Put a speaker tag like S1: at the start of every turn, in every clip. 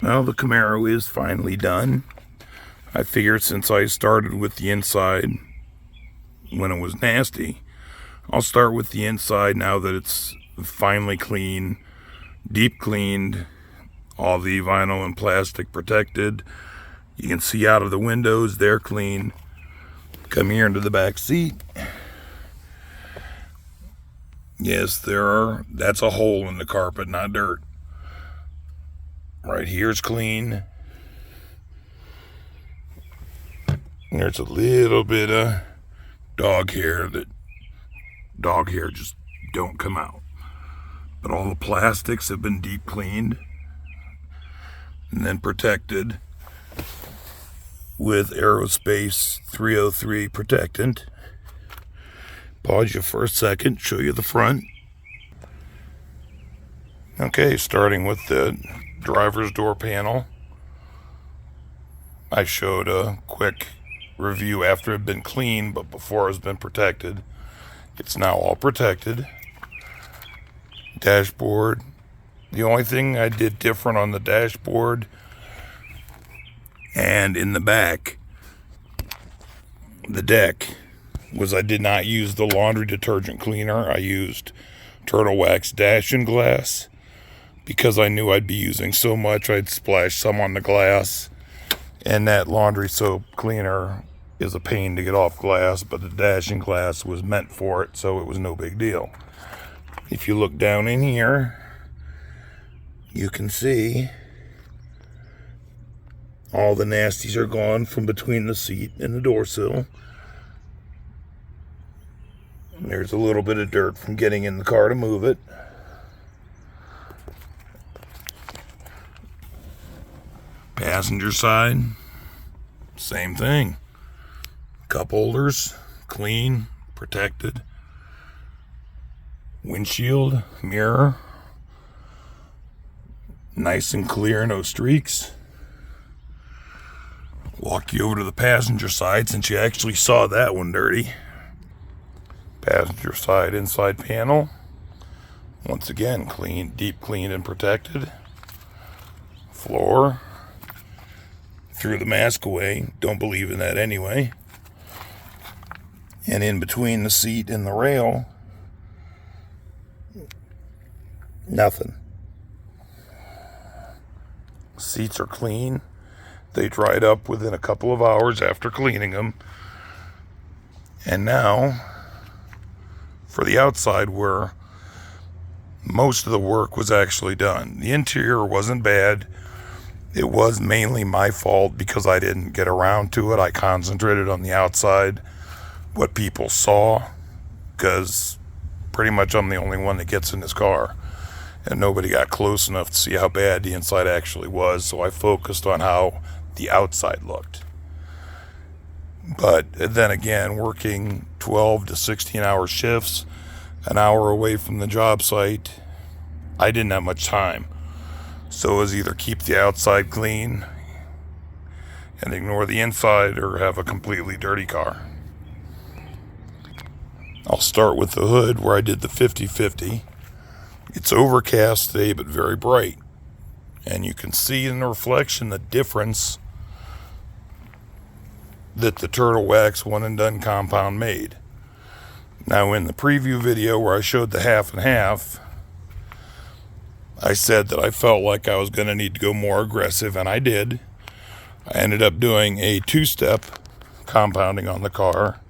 S1: Well, the Camaro is finally done. I figured since I started with the inside when it was nasty, I'll start with the inside now that it's finally clean, deep cleaned, all the vinyl and plastic protected. You can see out of the windows, they're clean. Come here into the back seat. Yes, that's a hole in the carpet, not dirt. Right here's clean. There's a little bit of dog hair just don't come out. But all the plastics have been deep cleaned and then protected with Aerospace 303 protectant. Pause you for a second, show you the front. Okay, starting with the driver's door panel. I showed a quick review after it had been cleaned, but before it has been protected. It's now all protected. Dashboard. The only thing I did different on the dashboard and in the back, the deck, was I did not use the laundry detergent cleaner. I used Turtle Wax Dash-In Glass because I knew I'd be using so much I'd splash some on the glass, and that laundry soap cleaner is a pain to get off glass, but the Dash-In Glass was meant for it, so it was no big deal. If you look down in here, you can see all the nasties are gone from between the seat and the door sill. There's a little bit of dirt from getting in the car to move it. Passenger side, same thing. Cup holders, clean, protected. Windshield, mirror, nice and clear, no streaks. Walk you over to the passenger side since you actually saw that one dirty. Passenger side inside panel, once again clean, deep cleaned and protected. Floor, threw the mask away, don't believe in that anyway. And in between the seat and the rail, nothing. Seats are clean. They dried up within a couple of hours after cleaning them. And now, for the outside where most of the work was actually done. The interior wasn't bad. It was mainly my fault because I didn't get around to it. I concentrated on the outside, what people saw, because pretty much I'm the only one that gets in this car. And nobody got close enough to see how bad the inside actually was, so I focused on how the outside looked. But then again, working 12 to 16-hour shifts, an hour away from the job site, I didn't have much time. So it was either keep the outside clean and ignore the inside, or have a completely dirty car. I'll start with the hood where I did the 50-50. It's overcast today, but very bright. And you can see in the reflection the difference that the Turtle Wax One and Done compound made. Now, in the preview video where I showed the half and half, I said that I felt like I was going to need to go more aggressive, and I did. I ended up doing a 2-step compounding on the car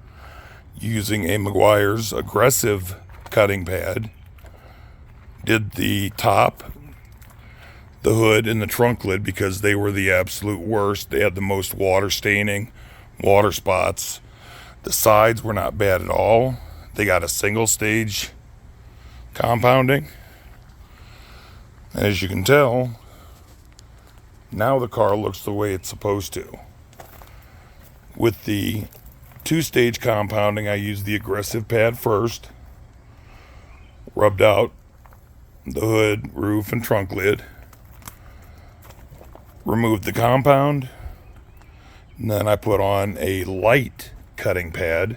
S1: using a Meguiar's aggressive cutting pad. Did the top, the hood, and the trunk lid because they were the absolute worst. They had the most water staining, water spots. The sides were not bad at all. They got a single stage compounding. And as you can tell, now the car looks the way it's supposed to. With the 2-stage compounding, I used the aggressive pad first, rubbed out the hood, roof, and trunk lid, removed the compound, and then I put on a light cutting pad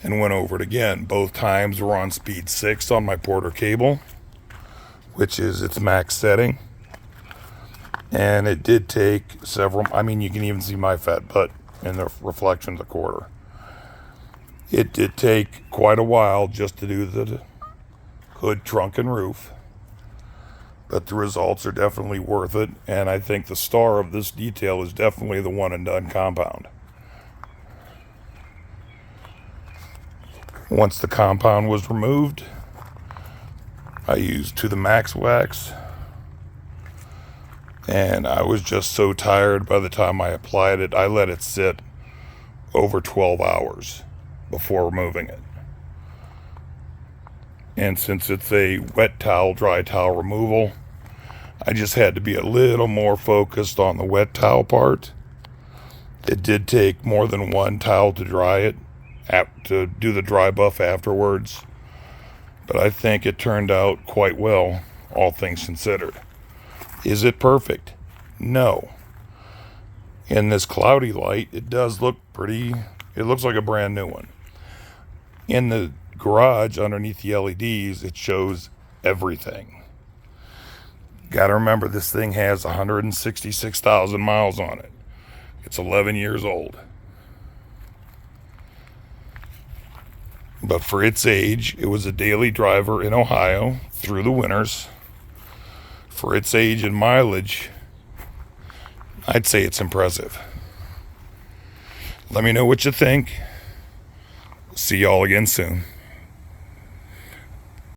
S1: and went over it again. Both times were on speed 6 on my Porter cable, which is its max setting. And it did take several, I mean, you can even see my fat butt in the reflection of the quarter. It did take quite a while just to do the hood, trunk, and roof. But the results are definitely worth it. And I think the star of this detail is definitely the one and done compound. Once the compound was removed, I used To The Max wax. And I was just so tired by the time I applied it. I let it sit over 12 hours before removing it. And since it's a wet towel, dry towel removal, I just had to be a little more focused on the wet towel part. It did take more than one towel to dry it, to do the dry buff afterwards. But I think it turned out quite well, all things considered. Is it perfect? No. In this cloudy light, it does look pretty, it looks like a brand new one. In the garage, underneath the LEDs, it shows everything. Gotta remember, this thing has 166,000 miles on it. It's 11 years old. But for its age, it was a daily driver in Ohio through the winters. For its age and mileage, I'd say it's impressive. Let me know what you think. See y'all again soon.